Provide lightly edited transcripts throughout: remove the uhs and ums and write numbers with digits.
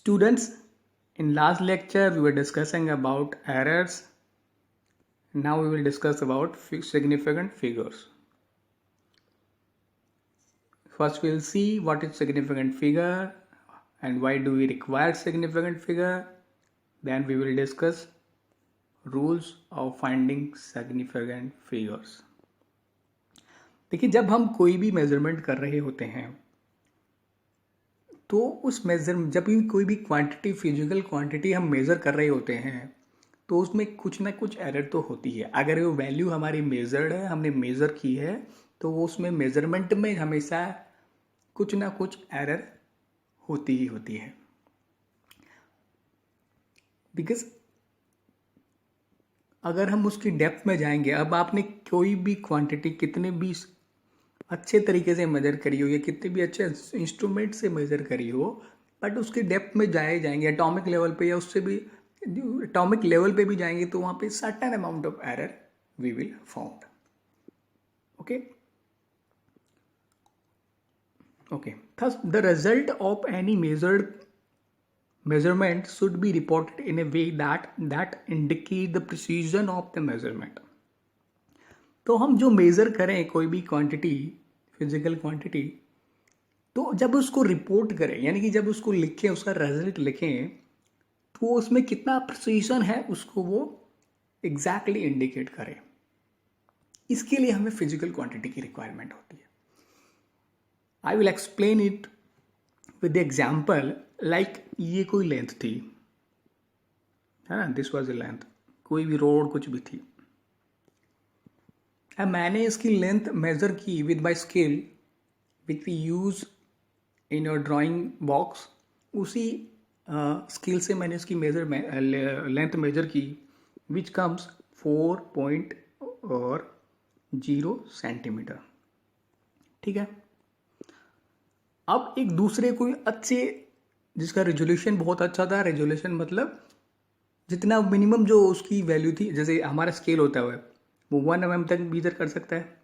Students, in last lecture we were discussing about errors. Now we will discuss about significant figures. First we will see what is significant figure and why do we require significant figure. Then we will discuss rules of finding significant figures. देखिए, जब हम कोई भी measurement कर रहे होते हैं तो उस जब भी कोई भी क्वांटिटी, फिजिकल क्वांटिटी हम मेज़र कर रहे होते हैं तो उसमें कुछ ना कुछ एरर तो होती है. अगर वो वैल्यू हमारी मेजर्ड है, हमने मेज़र की है, तो वो उसमें मेज़रमेंट में हमेशा कुछ ना कुछ एरर होती ही होती है. बिकॉज अगर हम उसकी डेप्थ में जाएंगे, अब आपने कोई भी क्वांटिटी कितने भी अच्छे तरीके से मेजर करी हो या कितने भी अच्छे इंस्ट्रूमेंट से मेजर करी हो, बट उसकी डेप्थ में जाएंगे एटॉमिक लेवल पे या उससे भी एटॉमिक लेवल पे भी जाएंगे तो वहाँ पे certain amount of error we will found. Okay, thus the result of any measurement should be reported in a way that indicate the precision of the measurement. तो हम जो मेज़र करें कोई भी क्वांटिटी, फिजिकल क्वांटिटी, तो जब उसको report करें, यानी कि जब उसको लिखें, उसका रिजल्ट लिखें, तो उसमें कितना प्रिसीजन है उसको वो एग्जैक्टली इंडिकेट करें. इसके लिए हमें फिजिकल क्वांटिटी की रिक्वायरमेंट होती है. I will explain it with example. Like ये कोई लेंथ थी, है ना, दिस वॉज ए लेंथ, कोई भी रोड कुछ भी थी. अब मैंने इसकी लेंथ मेजर की with my scale which we use in your drawing box. उसी स्केल से मैंने इसकी लेंथ मेजर की, विच कम्स 4.0 सेंटीमीटर. ठीक है. अब एक दूसरे कोई अच्छे, जिसका रेजोल्यूशन बहुत अच्छा था, रेजोल्यूशन मतलब जितना मिनिमम जो उसकी वैल्यू थी, जैसे हमारा स्केल होता है वो 1 mm तक मेजर कर सकता है.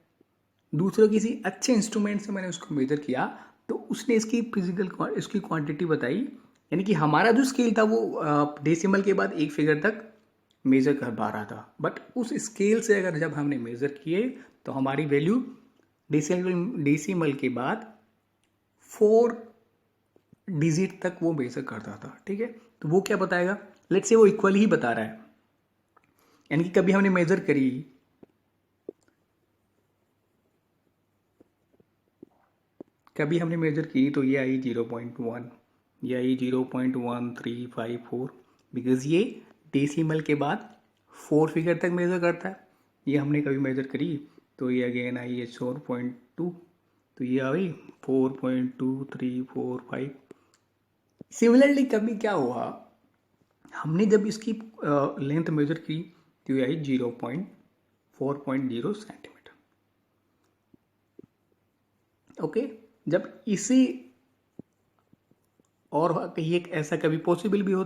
दूसरे किसी अच्छे इंस्ट्रूमेंट से मैंने उसको मेजर किया तो उसने इसकी इसकी क्वांटिटी बताई, यानी कि हमारा जो स्केल था वो डेसिमल के बाद एक फिगर तक मेजर कर पा रहा था, बट उस स्केल से अगर जब हमने मेजर किए तो हमारी वैल्यू डेसिमल के बाद 4 डिजिट तक वो मेजर करता था. ठीक है. तो वो क्या बताएगा, लेट्स से वो इक्वल ही बता रहा है, यानी कि कभी हमने मेजर करी, तो ये आई 0.1, ये आई 0.1354, बिकॉज ये डेसिमल के बाद 4 फिगर तक मेजर करता है. ये हमने कभी मेजर करी तो ये अगेन आई है 4.2, तो ये आई 4.2345. सिमिलरली कभी क्या हुआ, हमने जब इसकी लेंथ मेजर की तो ये आई 4.0 सेंटीमीटर. ओके. जब इसी और कहीं एक ऐसा कभी पॉसिबल भी हो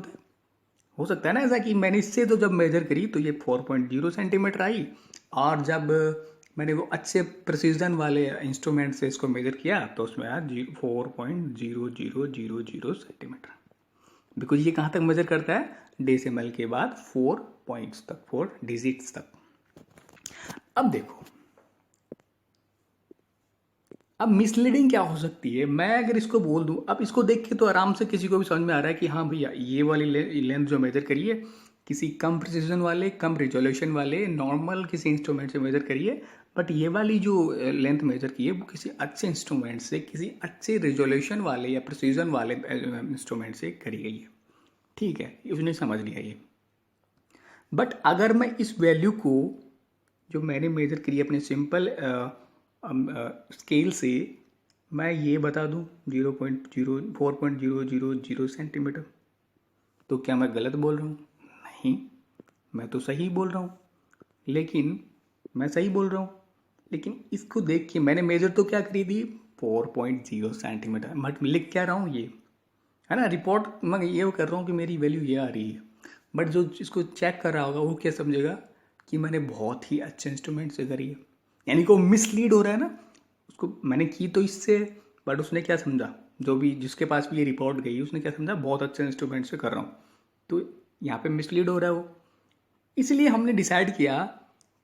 सकता है ना ऐसा कि मैंने इससे तो जब मेजर करी तो ये 4.0 सेंटीमीटर आई, और जब मैंने वो अच्छे प्रिसीजन वाले इंस्ट्रूमेंट से इसको मेजर किया तो उसमें आया 4.0000 सेंटीमीटर. बिकॉज ये कहाँ तक मेजर करता है, डेसिमल के बाद 4 पॉइंट्स तक, 4 डिजिट्स तक. अब देखो, अब मिसलीडिंग क्या हो सकती है, मैं अगर इसको बोल दूं, अब इसको देख के तो आराम से किसी को भी समझ में आ रहा है कि हाँ भैया ये वाली लेंथ जो मेजर करी है किसी कम प्रिसीजन वाले, कम रिजोल्यूशन वाले नॉर्मल किसी इंस्ट्रूमेंट से मेजर करी है, बट ये वाली जो लेंथ मेजर की है वो किसी अच्छे इंस्ट्रूमेंट से, किसी अच्छे रिजोल्यूशन वाले या प्रिसीजन वाले इंस्ट्रूमेंट से करी गई है. ठीक है, उसने समझ लिया ये. बट अगर मैं इस वैल्यू को जो मैंने मेजर करी अपने सिंपल स्केल से मैं ये बता दूं 4.0000 सेंटीमीटर, तो क्या मैं गलत बोल रहा हूँ? नहीं, मैं तो सही बोल रहा हूँ. लेकिन इसको देख के मैंने मेजर तो क्या करी थी 4.0 सेंटीमीटर, बट लिख क्या रहा हूँ ये, है ना, रिपोर्ट मैं ये कर रहा हूँ कि मेरी वैल्यू ये आ रही है. बट जो इसको चेक कर रहा होगा वो क्या समझेगा कि मैंने बहुत ही अच्छे इंस्ट्रूमेंट से करी है, यानी कि वो मिसलीड हो रहा है ना. उसको मैंने की तो इससे, बट उसने क्या समझा जो भी जिसके पास भी ये रिपोर्ट गई उसने क्या समझा, बहुत अच्छे इंस्ट्रूमेंट से कर रहा हूँ, तो यहाँ पे मिसलीड हो रहा है वो। इसलिए हमने डिसाइड किया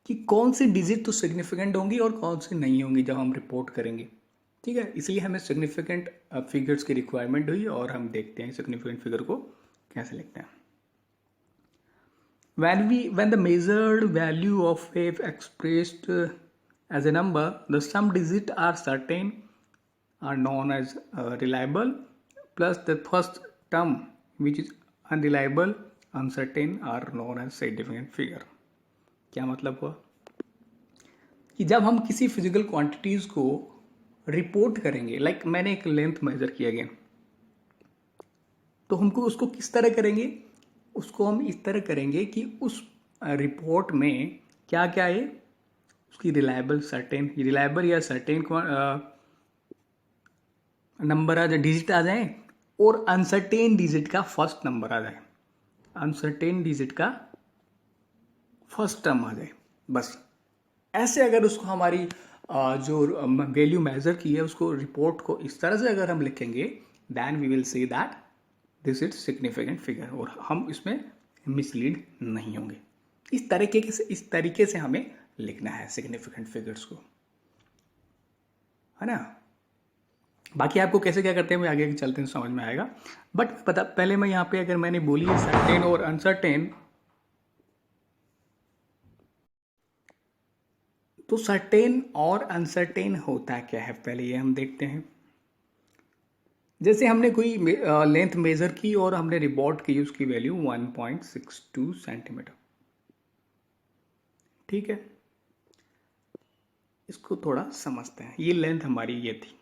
कि कौन सी डिजिट तो सिग्निफिकेंट होंगी और कौन सी नहीं होंगी जब हम रिपोर्ट करेंगे। ठीक है, इसलिए हमें सिग्निफिकेंट फिगर्स की रिक्वायरमेंट हुई और हम देखते हैं सिग्निफिकेंट फिगर को कैसे लिखते हैं। When the measured value of wave expressed as a number, the some digits are certain are known as reliable, plus the first term which is unreliable, uncertain are known as significant figure. क्या मतलब हुआ कि जब हम किसी physical quantities को report करेंगे, like मैंने एक लेंथ मेजर किया गया, तो हमको उसको किस तरह करेंगे, उसको हम इस तरह करेंगे कि उस रिपोर्ट में क्या क्या है, उसकी रिलायबल या सर्टेन नंबर आ जाए, डिजिट आ जाए, और अनसर्टेन डिजिट का फर्स्ट नंबर आ जाए, अनसर्टेन डिजिट का फर्स्ट टर्म आ जाए, बस। ऐसे अगर उसको हमारी जो वैल्यू मेजर की है उसको रिपोर्ट को इस तरह से अगर हम लिखेंगे, then we will say that this is significant figure, और हम इसमें मिसलीड नहीं होंगे। इस तरीके से हमें लिखना है सिग्निफिकेंट फिगर्स को, है ना। बाकी आपको कैसे क्या करते हैं मैं आगे चलते हैं समझ में आएगा, बट पहले मैं यहाँ पे अगर मैंने बोली है सर्टेन और अनसर्टेन, तो सर्टेन और अनसर्टेन होता क्या है पहले ये हम देखते हैं। जैसे हमने कोई लेंथ मेजर की और हमने रिपोर्ट की उसकी वैल्यू 1.62 सेंटीमीटर, ठीक है। इसको थोड़ा समझते हैं, ये लेंथ हमारी ये थी,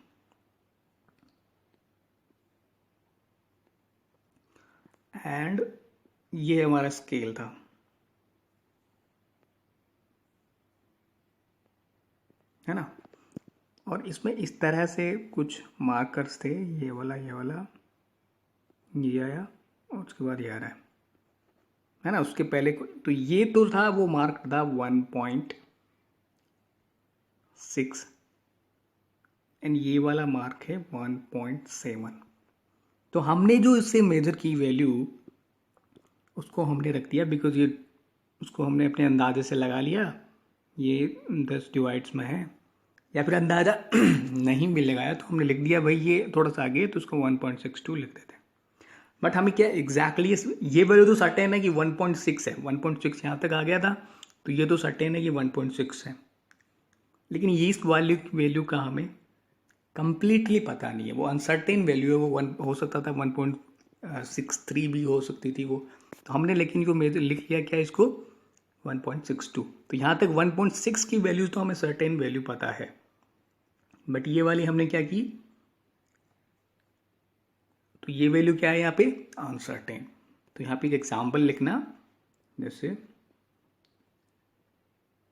एंड ये हमारा स्केल था, है ना। और इसमें इस तरह से कुछ मार्कर्स थे, ये वाला ये आया और उसके बाद ये आ रहा है ना। उसके पहले तो ये तो था, वो मार्क था 1.6 एंड ये वाला मार्क है 1.7। तो हमने जो इससे मेजर की वैल्यू उसको हमने रख दिया, बिकॉज ये उसको हमने अपने अंदाजे से लगा लिया, ये 10 डिवाइड्स में है, या फिर अंदाज़ा नहीं भी लगाया तो हमने लिख दिया भाई ये थोड़ा सा आगे, तो उसको 1.62 लिख देते हैं। बट हमें क्या एग्जैक्टली ये वैल्यू तो सर्टेन है कि 1.6 है, 1.6 यहाँ तक आ गया था, तो ये तो सर्टेन है कि 1.6 है, लेकिन ये इस वैल्यू का हमें कंप्लीटली पता नहीं है, वो अनसर्टेन वैल्यू है, वो हो सकता था 1.63 भी हो सकती थी वो, तो हमने लेकिन जो मेजर लिख लिया क्या इसको 1.62। तो यहाँ तक 1.6 की वैल्यू तो हमें सर्टेन वैल्यू पता है, बट ये वाली हमने क्या की, तो ये वैल्यू क्या है यहाँ पे अनसर्टेन। तो यहाँ पे एक एग्जाम्पल लिखना, जैसे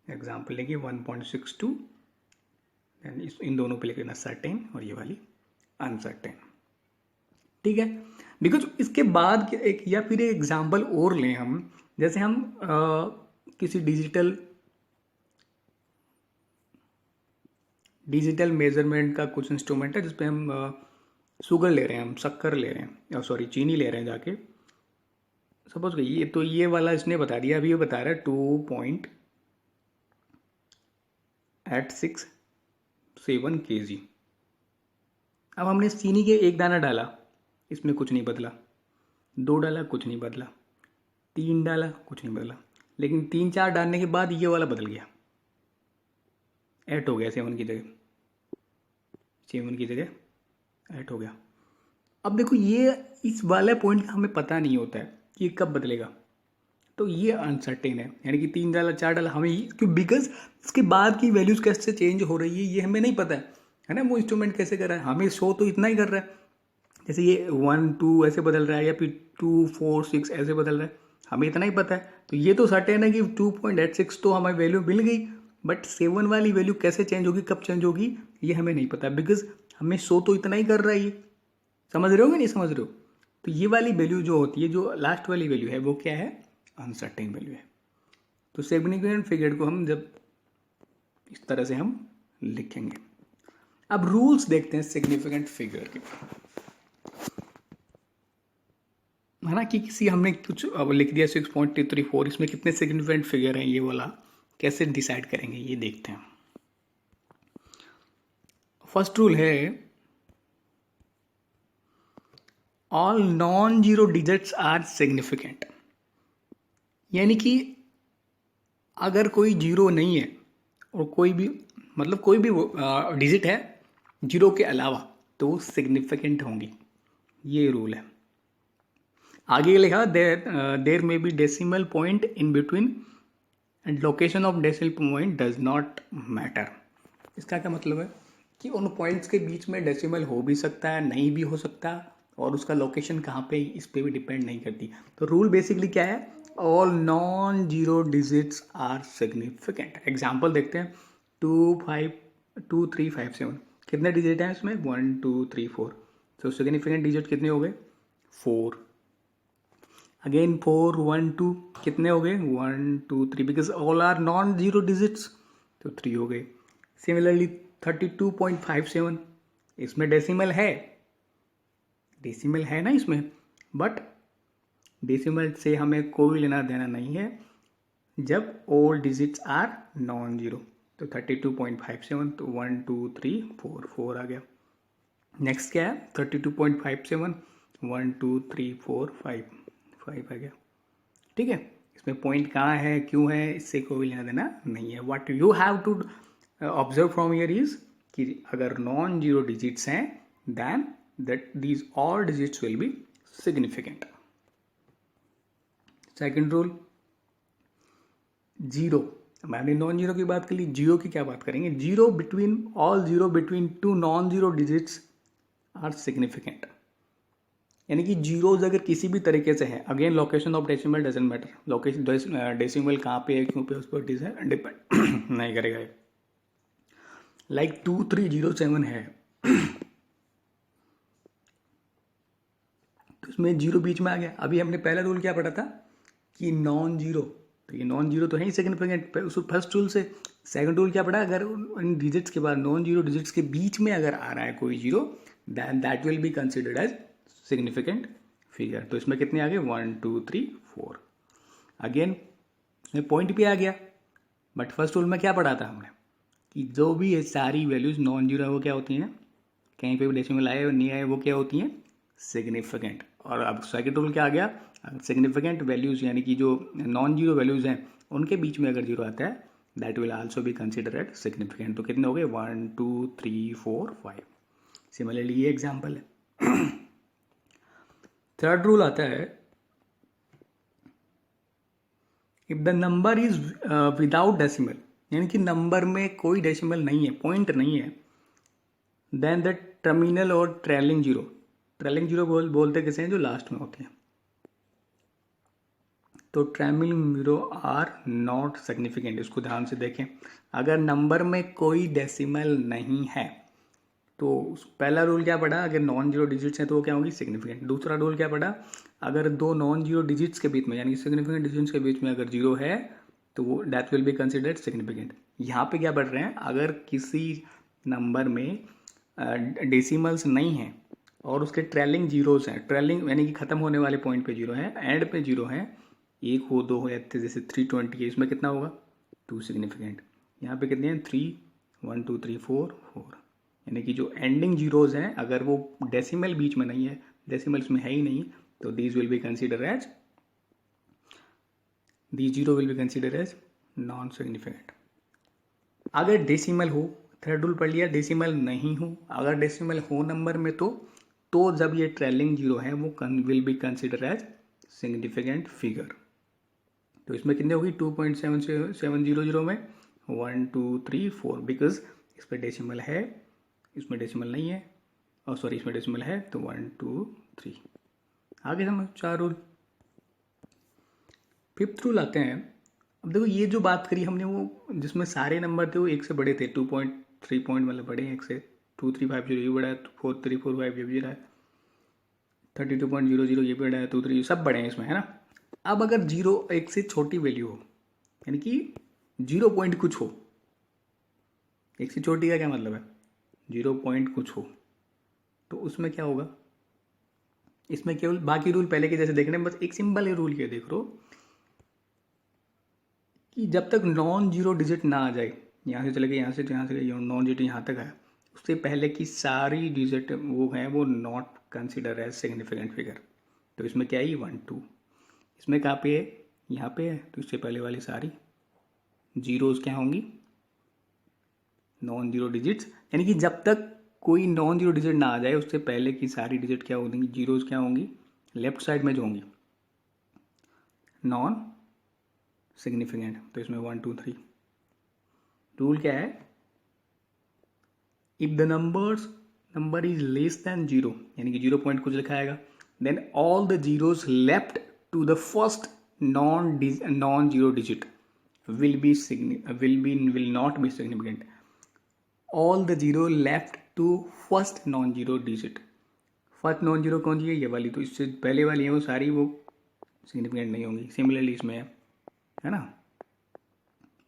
एग्जाम्पल लेंगे 1.62, इन दोनों पे लिखना सर्टेन और ये वाली अनसर्टेन, ठीक है। बिकॉज इसके बाद एक या फिर एक एग्जाम्पल और लें हम, जैसे हम किसी डिजिटल मेजरमेंट का कुछ इंस्ट्रूमेंट है जिसपे हम शुगर ले रहे हैं, हम शक्कर ले रहे हैं, सॉरी चीनी ले रहे हैं जाके, सपोज कि ये तो ये वाला इसने बता दिया, अभी ये बता रहा है 2.867 kg। अब हमने चीनी के एक दाना डाला, इसमें कुछ नहीं बदला, 2 डाला कुछ नहीं बदला, 3 डाला कुछ नहीं बदला, लेकिन 3-4 डालने के बाद ये वाला बदल गया, 8 हो गया, 7 की जगह 8 हो गया। अब देखो ये इस वाले पॉइंट का हमें पता नहीं होता है कि कब बदलेगा, तो ये अनसर्टेन है, यानी कि 3 डाला 4 डाला हमें क्यों, बिकॉज इसके बाद की वैल्यूज कैसे चेंज हो रही है ये हमें नहीं पता है ना। वो इंस्ट्रूमेंट कैसे कर रहा है, हमें शो तो इतना ही कर रहा है, जैसे ये 1 2 ऐसे बदल रहा है या फिर 2 4 6 ऐसे बदल रहा है, हमें इतना ही पता है। तो ये तो सर्टेन है कि 2.86 तो हमें वैल्यू मिल गई, बट 7 वाली वैल्यू कैसे चेंज होगी, कब चेंज होगी, ये हमें नहीं पता, बिकॉज हमें शो तो इतना ही कर रहा है ये। समझ रहे हो कि नहीं समझ रहे हो। तो ये वाली वैल्यू जो होती है, जो लास्ट वाली वैल्यू है, वो क्या है, अनसर्टेन वैल्यू है। तो सिग्निफिकेंट फिगर को हम जब इस तरह से हम लिखेंगे। अब रूल्स देखते हैं सिग्निफिकेंट फिगर के। है ना कि किसी हमने कुछ अब लिख दिया 6.234, इसमें कितने सिग्निफिकेंट फिगर हैं ये वाला कैसे डिसाइड करेंगे ये देखते हैं। फर्स्ट रूल है all non zero digits are significant, यानी कि अगर कोई जीरो नहीं है और कोई भी मतलब कोई भी डिजिट है जीरो के अलावा तो वो सिग्निफिकेंट होंगी, ये रूल है। आगे लिखा there may be decimal point in between and location of decimal point does not matter. इसका क्या मतलब है कि उन पॉइंट्स के बीच में डेसिमल हो भी सकता है, नहीं भी हो सकता, और उसका लोकेशन कहाँ पे इस पर भी डिपेंड नहीं करती। तो रूल बेसिकली क्या है, all non zero digits are significant. Example देखते हैं 2, 5, 2, 3, 5, 7 कितने डिजिट हैं इसमें 1, 2, 3, 4। तो सिग्निफिकेंट डिजिट कितने हो गए 4। अगेन 4, 1, 2 कितने हो गए 1, 2, 3 because all are non zero digits, तो 3 हो गए। सिमिलरली 32.57 इसमें डेसिमल है, डेसिमल है ना इसमें, बट डेसिमल से हमें कोई लेना देना नहीं है जब all digits are non zero. तो 32.57 तो 1, 2, 3, 4 आ गया। नेक्स्ट क्या है 32.57 1, 2, 3, 4, 5 आ गया। ठीक है, इसमें पॉइंट कहाँ है क्यों है इससे कोई लेना देना नहीं है। What you have to observe from here is कि अगर नॉन जीरो डिजिट्स हैं then that these all digits will be significant. Second rule zero, मैंने नॉन जीरो की बात कर ली, जीरो की क्या बात करेंगे, zero between all zero between two non zero digits are significant. यानी कि जीरोज अगर किसी भी तरीके से है, again location of decimal doesn't matter, location decimal कहाँ पे है क्यों पे उस पर डिपेंड नहीं करेगा। लाइक 2307 है तो इसमें जीरो बीच में आ गया। अभी हमने पहला रूल क्या पढ़ा था कि नॉन जीरो, तो ये नॉन जीरो तो है ही सिग्निफिकेंट उस फर्स्ट रूल से। सेकंड रूल क्या पढ़ा, अगर इन डिजिट्स के बाद नॉन जीरो डिजिट्स के बीच में अगर आ रहा है कोई zero then that will be considered as significant figure. तो इसमें कितने आ गए 1, 2, 3, 4। अगेन इसमें पॉइंट भी आ गया, बट फर्स्ट रूल में क्या पढ़ा था हमने कि जो भी ये सारी वैल्यूज नॉन जीरो है वो क्या होती हैं, कहीं पे भी डेसिमल आए और नहीं आए वो क्या होती हैं सिग्निफिकेंट। और अब सेकेंड रूल क्या आ गया, सिग्निफिकेंट वैल्यूज यानी कि जो नॉन जीरो वैल्यूज हैं उनके बीच में अगर जीरो आता है that will also be consider at significant. तो कितने हो गए 1, 2, 3, 4, 5। सिमिलरली ये एग्जाम्पल है। थर्ड रूल आता है if the number is without decimal, यानी कि नंबर में कोई डेसिमल नहीं है, पॉइंट नहीं है, देन द टर्मिनल और ट्रेलिंग जीरो, ट्रेलिंग जीरो बोलते किसे हैं जो लास्ट में होते हैं, तो trailing zero are not significant. इसको ध्यान से देखें, अगर नंबर में कोई डेसिमल नहीं है तो पहला रूल क्या पढ़ा, अगर नॉन जीरो डिजिट्स हैं तो वो क्या होगी सिग्निफिकेंट। दूसरा रूल क्या पढ़ा, अगर दो नॉन जीरो डिजिट्स के बीच में यानी कि सिग्निफिकेंट डिजिट्स के बीच में अगर जीरो है तो वो that will be considered significant. यहाँ पे क्या पढ़ रहे हैं, अगर किसी नंबर में डेसिमल्स नहीं हैं और उसके ट्रेलिंग जीरोस हैं, ट्रेलिंग यानी कि खत्म होने वाले पॉइंट पे जीरो है, एंड पे जीरो है, 1 हो 2 हो या जैसे 320 है, इसमें कितना होगा 2 सिग्निफिकेंट। यहाँ पे कितने हैं 3, 1, 2, 3, 4 यानी कि जो एंडिंग जीरोज हैं अगर वो डेसिमल बीच में नहीं है, डेसिमल्स में है ही नहीं, तो these will be consider as, the zero will be consider as non significant. अगर डेसिमल हो, थर्ड रूल पढ़ लिया, डेसिमल नहीं हो, अगर डेसिमल हो नंबर में तो जब ये ट्रेलिंग जीरो है वो will be consider as significant figure. तो इसमें कितने होगी 2.700 में 1, 2, 3, 4 बिकॉज इस पर डेसिमल है, इसमें डेसिमल नहीं है, और सॉरी इसमें डेसिमल है, तो 1, 2, 3 आगे समझ 4 रूल। फिफ्थ रूल आते हैं। अब देखो ये जो बात करी हमने वो जिसमें सारे नंबर थे वो एक से बड़े थे, 2.3 पॉइंट मतलब बड़े हैं एक से, 2350 ये बड़ा है, 4345 ये भी बड़ा है, 32.00 ये भी बड़ा है, 23 सब बड़े हैं इसमें, है ना। अब अगर जीरो एक से छोटी वैल्यू हो यानी कि 0 पॉइंट कुछ हो, एक से छोटी का क्या मतलब है 0 पॉइंट कुछ हो, तो उसमें क्या होगा इसमें केवल बाकी रूल पहले के जैसे देखने, बस एक सिंपल रूल ये देख लो कि जब तक नॉन जीरो डिजिट ना आ जाए, यहाँ से चले गए, यहाँ से नॉन डिजिट यहाँ तक है, उससे पहले की सारी डिजिट वो है वो not consider as significant figure. तो इसमें क्या है, 1 2, इसमें कहाँ पे है, यहाँ पे है, तो इससे पहले वाली सारी जीरोज क्या होंगी, नॉन जीरो डिजिट्स। यानी कि जब तक कोई नॉन जीरो डिजिट ना आ जाए उससे पहले की सारी डिजिट क्या होंगी, जीरोज क्या होंगी, लेफ्ट साइड में जो होंगी नॉन सिग्निफिकेंट। तो इसमें 1 2 3 रूल क्या है, if the number is less than zero, यानी कि 0 पॉइंट कुछ लिखा आएगा, then all the zeros left to the first non zero digit will not be significant. All the zero left to first non zero digit. First non zero कौन सी है, ये वाली, तो इससे पहले वाली है वो सारी वो सिग्निफिकेंट नहीं होंगी। सिमिलरली इसमें है ना,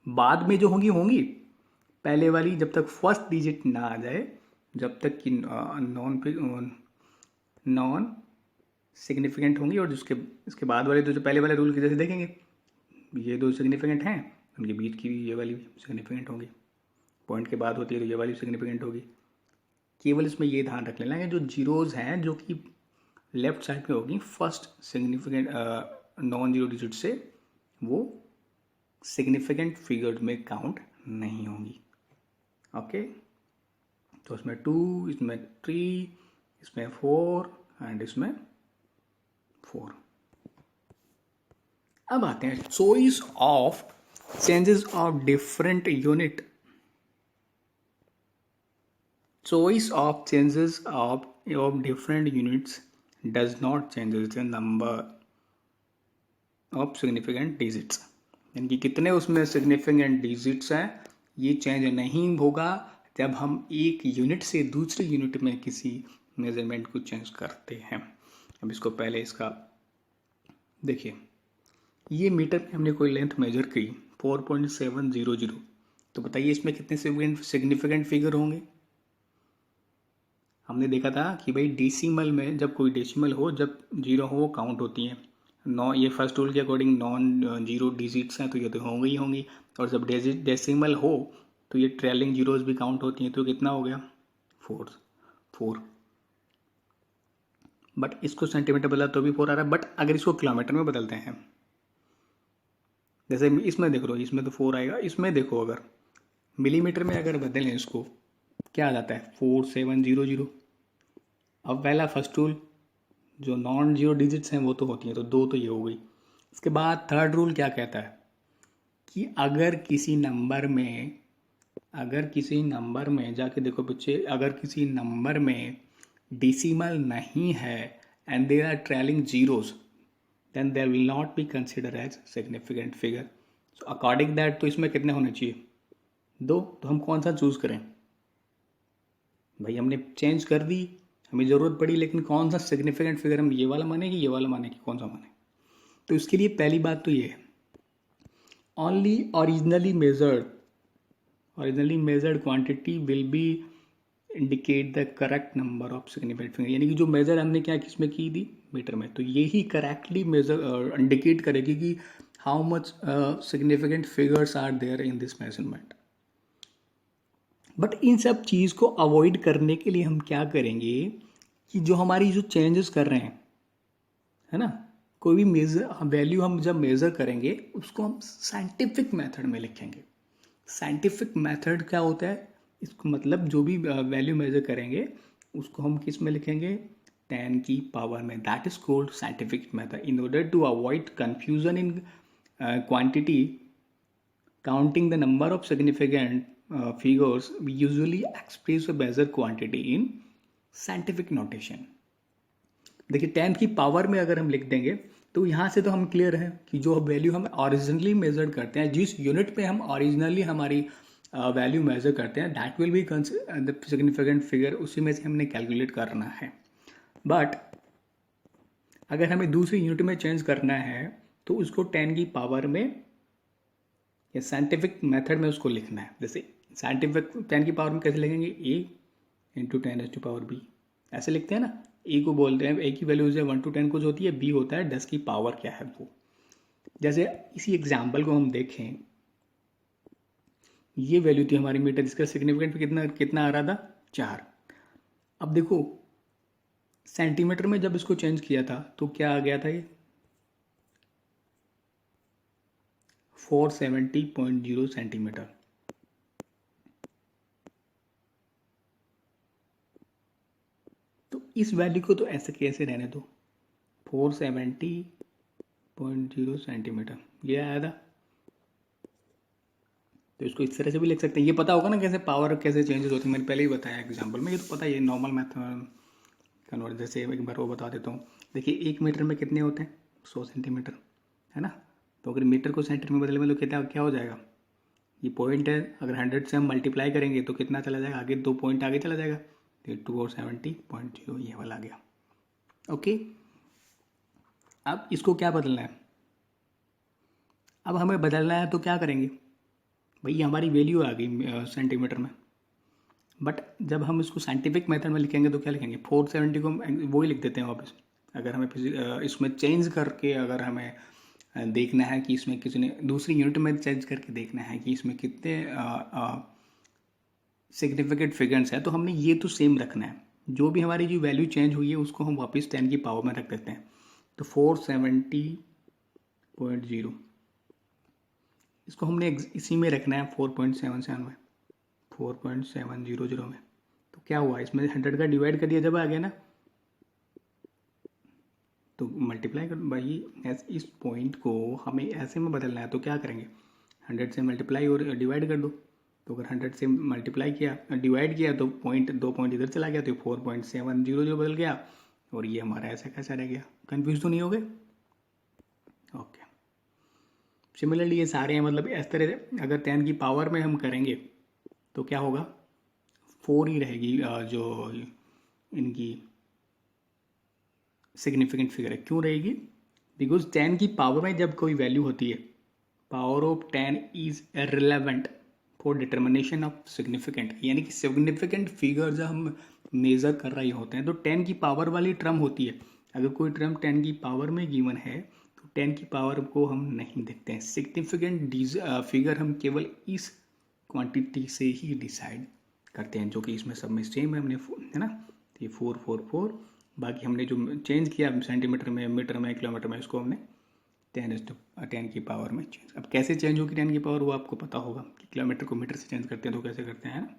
बाद में जो होंगी होंगी, पहले वाली जब तक फर्स्ट डिजिट ना आ जाए, जब तक कि नॉन सिग्निफिकेंट होंगी, और जिसके इसके बाद वाले तो जो पहले वाले रूल की जैसे देखेंगे, ये दो सिग्निफिकेंट हैं, उनके बीच की ये वाली भी सिग्निफिकेंट होगी, पॉइंट के बाद होती है तो ये वाली सिग्निफिकेंट होगी। केवल इसमें ये ध्यान रख लेना है जो जीरोज हैं जो कि लेफ्ट साइड में होगी first significant non zero digit से, वो सिग्निफिकेंट फिगर्स में काउंट नहीं होंगी। ओके, तो इसमें 2, इसमें 3, इसमें 4 एंड इसमें 4। अब आते हैं choice of changes of different unit. Choice of changes of different units does not changes the number of significant digits. यानी कि कितने उसमें सिग्निफिकेंट डिजिट्स हैं ये चेंज नहीं होगा जब हम एक यूनिट से दूसरे यूनिट में किसी मेजरमेंट को चेंज करते हैं। अब इसको पहले इसका देखिए, ये मीटर में हमने कोई लेंथ मेजर की 4.700, तो बताइए इसमें कितने सिग्निफिकेंट फिगर होंगे। हमने देखा था कि भाई डेसिमल में जब कोई डेसिमल हो, जब जीरो हो वो काउंट होती हैं। ये फर्स्ट रूल के अकॉर्डिंग नॉन जीरो डिजिट्स हैं तो ये तो होंगी ही होंगी, और जब डेसिमल हो तो ये ट्रेलिंग जीरोज भी काउंट होती हैं। तो कितना हो गया, 4। बट इसको सेंटीमीटर बदला तो भी 4 आ रहा है, बट अगर इसको किलोमीटर में बदलते हैं, जैसे इसमें देख लो, इसमें तो 4 आएगा, इसमें देखो अगर मिलीमीटर में अगर बदलें इसको क्या आ जाता है, 4700। अब पहला फर्स्ट रूल जो नॉन जीरो डिजिट्स हैं वो तो होती हैं, तो 2 तो ये हो गई। इसके बाद थर्ड रूल क्या कहता है कि अगर किसी नंबर में जाके देखो बच्चे, अगर किसी नंबर में डेसिमल नहीं है and there are trailing zeros, then there will not be considered as significant figure. So according that तो इसमें कितने होने चाहिए, 2। तो हम कौन सा चूज करें भाई, हमने चेंज कर दी, हमें ज़रूरत पड़ी, लेकिन कौन सा सिग्निफिकेंट फिगर, हम ये वाला माने कि ये वाला माने कि कौन सा माने। तो इसके लिए पहली बात तो ये है, only originally measured quantity will be indicate the correct number of significant figure. यानी कि जो मेजर हमने क्या किसमें की थी, मीटर में, तो यही करेक्टली मेजर इंडिकेट करेगी कि how much significant figures are there in this measurement. But in सब चीज़ को अवॉइड करने के लिए हम क्या करेंगे कि जो हमारी जो चेंजेस कर रहे हैं, है ना, कोई भी मेजर वैल्यू हम जब मेज़र करेंगे उसको हम साइंटिफिक मेथड में लिखेंगे। साइंटिफिक मेथड क्या होता है, इसको मतलब जो भी वैल्यू मेजर करेंगे उसको हम किस में लिखेंगे, 10 की पावर में। That is called scientific method. In order to avoid confusion in quantity counting the number of significant figures, we usually express a measure quantity in scientific notation. देखिए 10 की पावर में अगर हम लिख देंगे तो यहाँ से तो हम क्लियर है कि जो वैल्यू हम ओरिजिनली मेजर करते हैं, जिस यूनिट पे हम ओरिजिनली हमारी वैल्यू मेजर करते हैं, that will be the significant figure, उसी में से हमने कैलकुलेट करना है। बट अगर हमें दूसरी यूनिट में चेंज करना है तो उसको 10 की पावर में या साइंटिफिक मेथड में उसको लिखना है। जैसे साइंटिफिक 10 की पावर में कैसे लिखेंगे, a × 10⁻⁵ ऐसे लिखते हैं ना, ए को बोलते हैं, ए की वैल्यू जो 1 to 10 कुछ होती है, बी होता है 10 की पावर क्या है वो। जैसे इसी एग्जाम्पल को हम देखें, ये वैल्यू थी हमारी मीटर, जिसका सिग्निफिकेंट कितना कितना आ रहा था 4। अब देखो सेंटीमीटर में जब इसको चेंज किया था तो क्या आ गया था, ये 470.0 सेंटीमीटर। तो इस वैल्यू को तो ऐसे कैसे रहने दो, 470.0 सेंटीमीटर ये आया था। तो इसको इस तरह से भी लिख सकते हैं। ये पता होगा ना कैसे पावर कैसे चेंजेस होती है, मैंने पहले ही बताया एग्जाम्पल में, ये तो पता है, ये नॉर्मल मैथ कन्वर्ट। जैसे एक बार वो बता देता हूँ, देखिए 1 मीटर में कितने होते हैं, 100 सेंटीमीटर है ना। तो अगर मीटर को सेंटीमीटर में बदले में तो कितना क्या हो जाएगा, ये पॉइंट है, अगर 100 से हम मल्टीप्लाई करेंगे तो कितना चला जाएगा आगे, 2 पॉइंट आगे चला जाएगा, तो 270.0 ये वाला आ गया। ओके, अब इसको क्या बदलना है, अब हमें बदलना है तो क्या करेंगे भाई, हमारी वैल्यू आ गई सेंटीमीटर में, बट जब हम इसको साइंटिफिक मेथड में लिखेंगे तो क्या लिखेंगे, 470 को हम वो ही लिख देते हैं वापस। अगर हमें इसमें चेंज करके, अगर हमें देखना है कि इसमें किसी ने दूसरी यूनिट में चेंज करके देखना है कि इसमें कितने सिग्निफिकेंट फिगर्स है, तो हमने ये तो सेम रखना है। जो भी हमारी जो वैल्यू चेंज हुई है उसको हम वापस 10 की पावर में रख देते हैं। तो 470.0 इसको हमने इसी में रखना है, 4.77 में, 4.700 में। तो क्या हुआ, इसमें 100 का डिवाइड कर दिया जब आ गया ना, तो मल्टीप्लाई कर भाई, इस पॉइंट को हमें ऐसे में बदलना है तो क्या करेंगे, 100 से मल्टीप्लाई और डिवाइड कर दो। तो अगर 100 से मल्टीप्लाई किया डिवाइड किया तो पॉइंट 2 पॉइंट इधर चला गया, तो 4.700 बदल गया, और ये हमारा ऐसा कैसा रह गया। कन्फ्यूज तो नहीं हो गए? ओके, सिमिलरली ये सारे हैं, मतलब इस तरह से अगर 10 की पावर में हम करेंगे तो क्या होगा, 4 ही रहेगी जो इनकी सिग्निफिकेंट फिगर है। क्यों रहेगी, बिकॉज 10 की पावर में जब कोई वैल्यू होती है, power of 10 is irrelevant for determination of significant, यानी कि सिग्निफिकेंट फिगर जब हम मेजर कर रहे होते हैं तो 10 की पावर वाली टर्म होती है। अगर कोई टर्म 10 की पावर में गिवन है तो 10 की पावर को हम नहीं देखते हैं। सिग्निफिकेंट फिगर हम केवल इस क्वांटिटी से ही डिसाइड करते हैं, जो कि इसमें सब में सेम है, हमने है ना, ये 444, बाकी हमने जो चेंज किया सेंटीमीटर में, मीटर में, किलोमीटर में, इसको हमने 10 की पावर में चेंज। अब कैसे चेंज होगी 10 की पावर, वो आपको पता होगा कि किलोमीटर को मीटर से चेंज करते हैं तो कैसे करते हैं ना।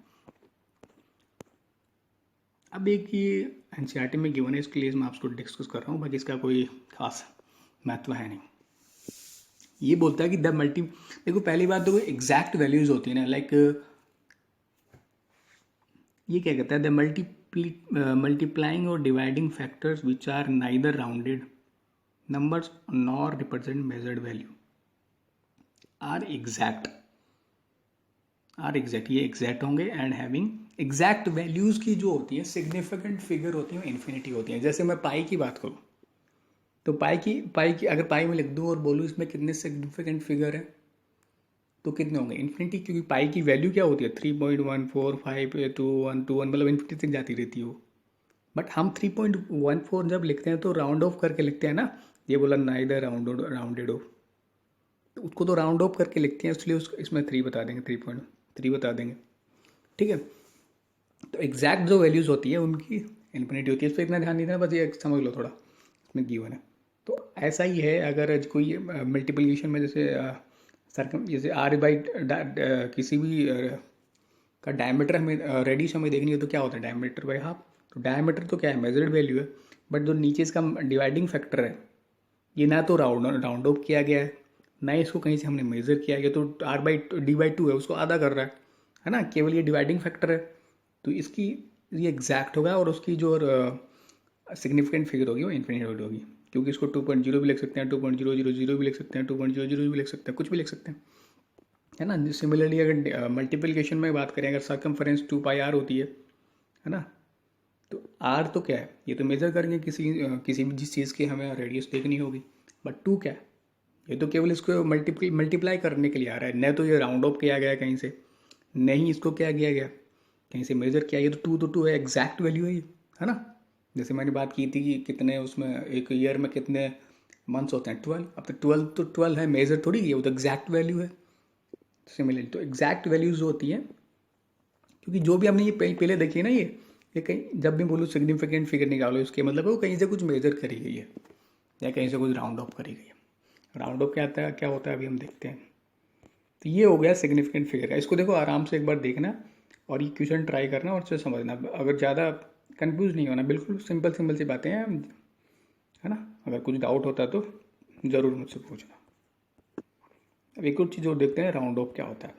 अब एक ये एनसीईआरटी में गिवन है, इसके लिए मैं आपको डिस्कस कर रहा हूँ, बाकी इसका कोई खास महत्व है नहीं। ये बोलता है कि द मल्टी, देखो पहली बात तो एग्जैक्ट वैल्यूज होती है ना, लाइक ये क्या कहता है, द मल्टीप्लाइंग और dividing factors which are neither rounded numbers nor represent measured value are exact, ये exact होंगे and having exact values की जो होती है significant figure होती है, infinity होती है। जैसे मैं पाई की बात करूँ तो पाई की अगर पाई में लिख दूँ और बोलूँ इसमें कितने significant figure है तो कितने होंगे, इन्फिनिटी, क्योंकि पाई की वैल्यू क्या होती है 3.1452121, मतलब इन्फिनिटी तक जाती रहती है वो। बट हम 3.14 जब लिखते हैं तो राउंड ऑफ करके लिखते हैं ना, ये बोला नाइदर राउंडेड ऑफ, तो उसको तो राउंड ऑफ करके लिखते हैं, इसलिए उसको इसमें 3 बता देंगे, 3.3 बता देंगे, ठीक है। तो एग्जैक्ट जो वैल्यूज़ होती है उनकी इन्फिनिटी होती है, इस पर इतना ध्यान नहीं देना, बस ये समझ लो थोड़ा इसमें गिवन है। तो ऐसा ही है, अगर कोई मल्टीप्लिकेशन में जैसे आर बाई किसी भी का डायमीटर हमें रेडियस हमें देखनी है तो क्या होता है, डायमीटर बाई हाफ। तो डायमीटर तो क्या है, मेजर्ड वैल्यू है, बट जो नीचे इसका डिवाइडिंग फैक्टर है ये ना तो राउंड ऑफ किया गया है, ना इसको कहीं से हमने मेजर किया गया, तो r/d/2 है, उसको आधा कर रहा है ना, केवल ये डिवाइडिंग फैक्टर है। तो इसकी ये एग्जैक्ट होगा और उसकी जो सिग्निफिकेंट फिगर होगी वो इन्फिनिटी होगी, क्योंकि इसको 2.0 भी लिख सकते हैं, 2.000 भी लिख सकते हैं, 2.00 भी लिख सकते हैं, कुछ भी लिख सकते हैं, है ना। सिमिलरली अगर मल्टीप्लिकेशन में बात करें, अगर सर्कमफरेंस 2πr होती है ना, तो r तो क्या है, ये तो मेजर करेंगे किसी भी जिस चीज़ की हमें रेडियस देखनी होगी, बट 2 क्या है, ये तो केवल इसको मल्टीप्लाई करने के लिए आ रहा है, न तो ये राउंड ऑफ किया गया कहीं से, नहीं इसको क्या किया गया कहीं से मेजर किया, ये तो 2 है, एग्जैक्ट वैल्यू है ये, है ना। जैसे मैंने बात की थी कि कितने उसमें एक ईयर में कितने मंथ्स होते हैं, 12। अब तो 12 तो 12 है, मेजर थोड़ी है, वो तो एग्जैक्ट वैल्यू है। सिमिलरली तो एग्जैक्ट वैल्यूज जो होती हैं, क्योंकि जो भी हमने ये पहले देखी है ना, ये कहीं जब भी बोलूँ सिग्निफिकेंट फिगर निकालो, इसके मतलब है वो कहीं से कुछ मेजर करी गई है या कहीं से कुछ राउंड ऑफ करी गई है। राउंड ऑफ क्या आता है, क्या होता है, अभी हम देखते हैं। तो ये हो गया सिग्निफिकेंट फिगर का। इसको देखो आराम से एक बार देखना और ये क्वेश्चन ट्राई करना और उससे समझना। अगर ज़्यादा कंफ्यूज नहीं होना, बिल्कुल सिंपल सिंपल सी बातें हैं, है ना। अगर कुछ डाउट होता है तो ज़रूर मुझसे पूछना। अब एक और चीज़ और देखते हैं, राउंड ऑफ क्या होता है।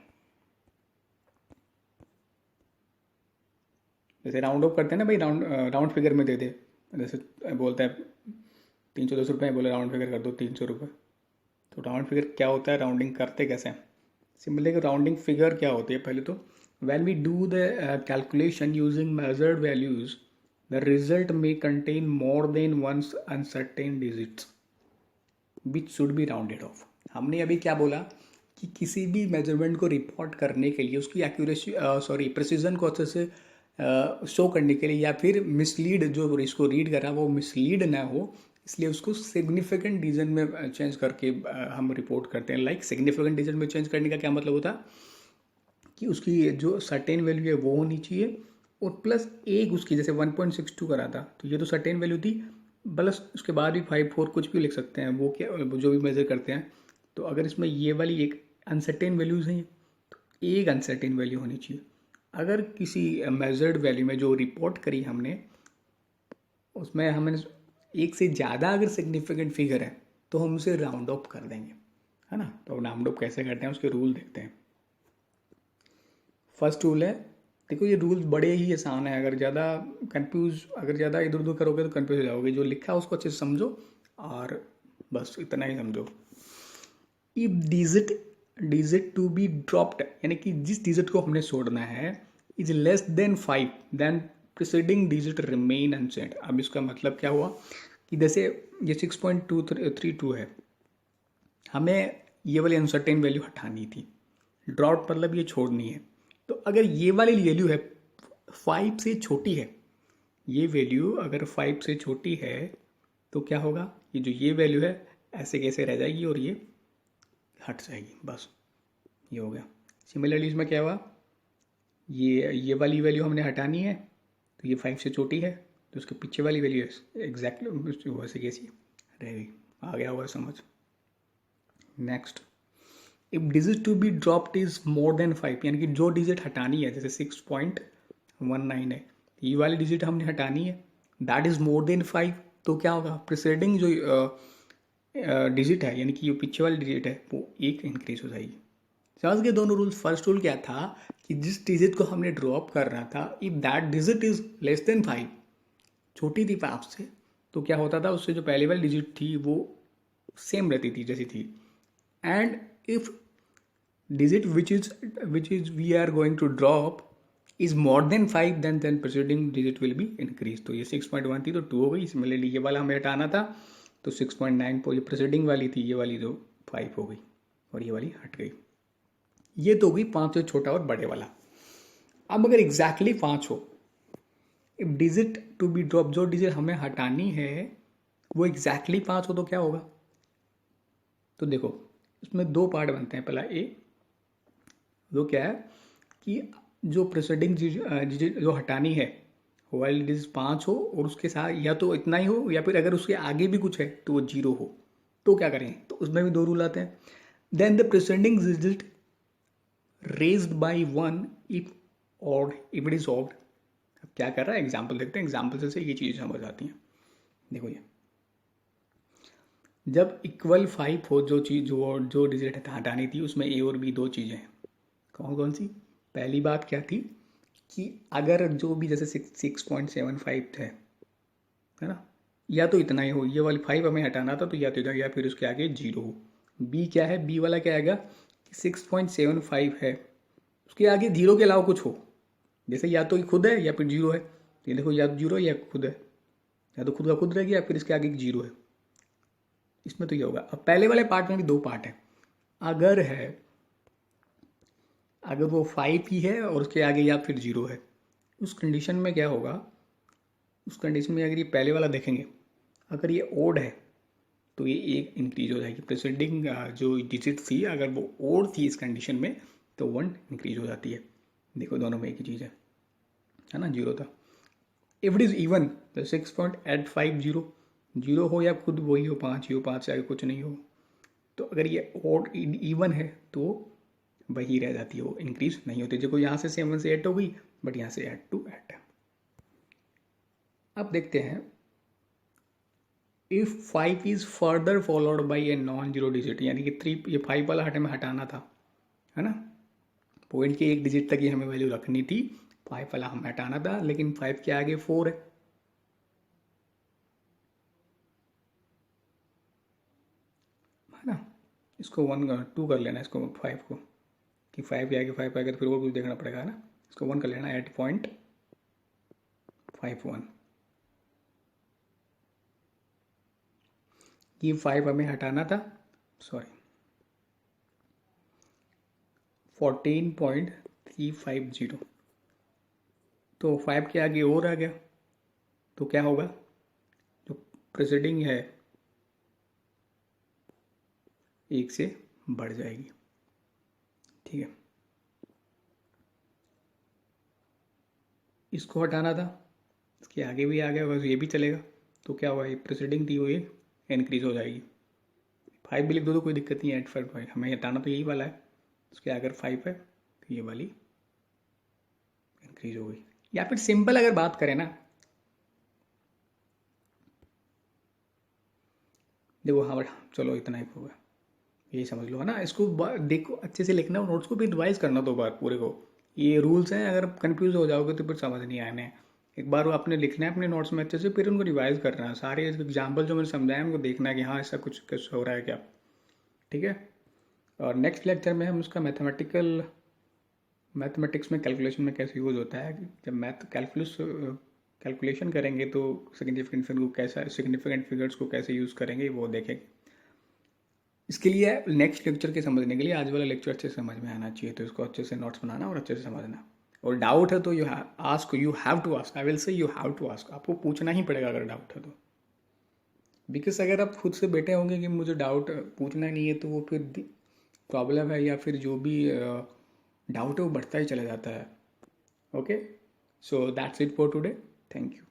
जैसे राउंड ऑफ करते हैं ना भाई, राउंड फिगर में दे दे, जैसे बोलता है 310 रुपये, बोले राउंड फिगर कर दो 300 रुपये। तो राउंड फिगर क्या होता है, राउंडिंग करते कैसे हैं। सिंपली राउंडिंग फिगर क्या होती है, पहले तो when we do the calculation using measured values, the result may contain more than ones uncertain digits which should be rounded off. हमने अभी क्या बोला कि किसी भी मेजरमेंट को रिपोर्ट करने के लिए उसकी एक्यूरेसी प्रिसीजन को अच्छे से शो करने के लिए, या फिर मिसलीड जो इसको रीड करा वो मिसलीड ना हो, इसलिए उसको सिग्निफिकेंट डिजिट में चेंज करके हम रिपोर्ट करते हैं। लाइक सिग्निफिकेंट डिजिट में चेंज करने का क्या मतलब होता है कि उसकी जो सर्टेन वैल्यू है वो होनी चाहिए, और प्लस एक उसकी, जैसे 1.62 करा था तो ये तो सर्टेन वैल्यू थी, प्लस उसके बाद भी 5, 4 कुछ भी लिख सकते हैं, वो क्या जो भी मेजर करते हैं। तो अगर इसमें ये वाली एक अनसर्टेन वैल्यूज हैं तो एक अनसर्टेन वैल्यू होनी चाहिए। अगर किसी मेजर्ड वैल्यू में जो रिपोर्ट करी हमने उसमें हमें एक से ज़्यादा अगर सिग्निफिकेंट फिगर है तो हम उसे राउंड ऑफ कर देंगे, है ना। तो राउंड ऑफ कैसे करते हैं उसके रूल देखते हैं। फर्स्ट रूल है, देखो ये रूल्स बड़े ही आसान है, अगर ज़्यादा इधर उधर करोगे तो कंफ्यूज हो जाओगे। जो लिखा है उसको अच्छे से समझो और बस इतना ही समझो। If digit to be dropped, यानी कि जिस डिजिट को हमने छोड़ना है, is less than 5 then preceding digit remain unchange. अब इसका मतलब क्या हुआ कि जैसे ये 6.232 है, हमें ये वाली अनसर्टेन वैल्यू हटानी थी, ड्रॉप मतलब ये छोड़नी है। तो अगर ये वाली वैल्यू है 5 से छोटी है, ये वैल्यू अगर 5 से छोटी है तो क्या होगा, ये वैल्यू है ऐसे कैसे रह जाएगी और ये हट जाएगी, बस ये हो गया। सिमिलरली इसमें क्या हुआ, ये वाली वैल्यू हमने हटानी है तो ये 5 से छोटी है, तो उसके पीछे वाली वैल्यू एग्जैक्टली वैसे कैसी रहेगी। आ गया होगा समझ। Next, if digit to be dropped is more than 5, यानी कि जो डिजिट हटानी है, जैसे 6.19 है, ये वाली डिजिट हमने हटानी है, दैट इज मोर देन 5, तो क्या होगा, प्रिसीडिंग जो डिजिट है, यानी कि ये पीछे वाली डिजिट है, वो एक इंक्रीज हो जाएगी। समझ गए दोनों रूल्स। फर्स्ट रूल क्या था कि जिस डिजिट को हमने ड्रॉप करना था, if that digit is less than 5, छोटी थी 5 से, तो क्या होता था, उससे जो पहले वाली डिजिट थी वो सेम रहती थी जैसी थी। And if digit which is we are going to drop is more than 5, then preceding digit will be increased। तो ये 6.1 थी तो 2 हो गई। सिमिलरली ये वाला हमें हटाना था तो 6.9 को, ये प्रेसिडिंग वाली थी, ये वाली तो 5 हो गई और ये वाली हट गई। ये तो होगी 5 से छोटा और बड़े वाला। अब अगर एग्जैक्टली 5 हो, if digit to be drop, जो डिजिट हमें हटानी है वो एग्जैक्टली 5 हो तो क्या होगा। तो देखो इसमें दो पार्ट बनते हैं। पहला ए, वो क्या है कि जो प्रेसिडिंग डिजिट जो हटानी है वाइल डिजिट 5 हो और उसके साथ या तो इतना ही हो, या फिर अगर उसके आगे भी कुछ है तो वो 0 हो, तो क्या करें। तो उसमें भी दो रूल आते हैं। Then the preceding digit raised by 1 if it is odd. अब क्या कर रहा है, एग्जाम्पल देखते हैं, एग्जाम्पल से ये चीज़ें समझ आती हैं। देखो ये जब इक्वल 5 हो, जो डिजिट हटानी थी, उसमें ए और बी दो चीज़ें हैं। कौन कौन सी। पहली बात क्या थी कि अगर जो भी जैसे 6.75 थे, है ना, या तो इतना ही हो, ये वाली 5 हमें हटाना था तो या तो इधर या फिर उसके आगे 0 हो। बी क्या है, बी वाला क्या आएगा कि 6.75 है, उसके आगे 0 के अलावा कुछ हो, जैसे या तो खुद है या फिर 0 है। तो ये देखो या तो 0 है या खुद है, या तो खुद का खुद रह गया या फिर इसके आगे 0 है। इसमें तो ये होगा। अब पहले वाले पार्ट में भी दो पार्ट है। अगर वो 5 ही है और उसके आगे या फिर 0 है, उस कंडीशन में क्या होगा उस कंडीशन में अगर ये पहले वाला देखेंगे, अगर ये ओड है तो ये एक इंक्रीज हो जाएगी। प्रेसिडिंग जो डिजिट थी अगर वो ओड थी इस कंडीशन में तो 1 इंक्रीज हो जाती है। देखो दोनों में एक ही चीज़ है ना, 0 था। इफ इट इज़ इवन तो 6.850 जीरो हो या खुद वही हो 5 ही हो, 5 से आगे कुछ नहीं हो, तो अगर ये ओड इवन है तो वही रह जाती है, वो इंक्रीज नहीं होती। देखो यहाँ से 7 से 8 हो गई, बट यहाँ से 8 to 8 है। अब देखते हैं if 5 is further followed by a non zero digit, यानी कि 3, ये 5 वाला हमें हटाना था, है ना, पॉइंट के एक डिजिट तक ही हमें वैल्यू रखनी थी, 5 वाला हमें हटाना था, लेकिन 5 के आगे 4 है ना। इसको 2 कर लेना, इसको 5 को, कि 5 के आगे 5 आएगा तो फिर और कुछ देखना पड़ेगा, है ना। इसको 1 कर लेना, 8.51। ये 5 हमें हटाना था, सॉरी 14.350, तो 5 के आगे और आ गया, तो क्या होगा, जो प्रेसिडिंग है 1 से बढ़ जाएगी, ठीक है। इसको हटाना था, इसके आगे भी आ गया होगा, ये भी चलेगा, तो क्या होगा, ये प्रेसिडिंग थी वो ये इंक्रीज हो जाएगी। 5 भी लिख दो तो कोई दिक्कत नहीं है, 8.5 हमें हटाना तो यही वाला है, उसके अगर 5 है तो ये वाली इंक्रीज हो गई। या फिर सिंपल अगर बात करें ना, देखो हाँ चलो इतना ही होगा, यही समझ लो, है ना। इसको देखो अच्छे से लिखना, नोट्स को भी रिवाइज करना 2 बार पूरे को, ये रूल्स हैं, अगर कंफ्यूज हो जाओगे तो फिर समझ नहीं आने। एक बार वो आपने लिखना है अपने नोट्स में अच्छे से, फिर उनको रिवाइज करना है, सारे एग्जाम्पल जो मैंने समझाया उनको देखना है कि हाँ ऐसा कुछ कैसे हो रहा है क्या, ठीक है। और नेक्स्ट लेक्चर में हम उसका मैथमेटिक्स में कैलकुलेशन में कैसे यूज़ होता है, जब कैलकुलेशन करेंगे तो सिग्निफिकेंट फिगर को कैसा, सिग्निफिकेंट फिगर्स को कैसे यूज़ करेंगे वो देखेंगे। इसके लिए नेक्स्ट लेक्चर के समझने के लिए आज वाला लेक्चर अच्छे से समझ में आना चाहिए, तो इसको अच्छे से नोट्स बनाना और अच्छे से समझना। और डाउट है तो you have to ask, I will say you have to ask, आपको पूछना ही पड़ेगा अगर डाउट है तो। बिकॉज अगर आप खुद से बैठे होंगे कि मुझे डाउट पूछना नहीं है, तो वो फिर प्रॉब्लम है, या फिर जो भी डाउट है वो बढ़ता ही चला जाता है। Okay, so that's it for today, thank you.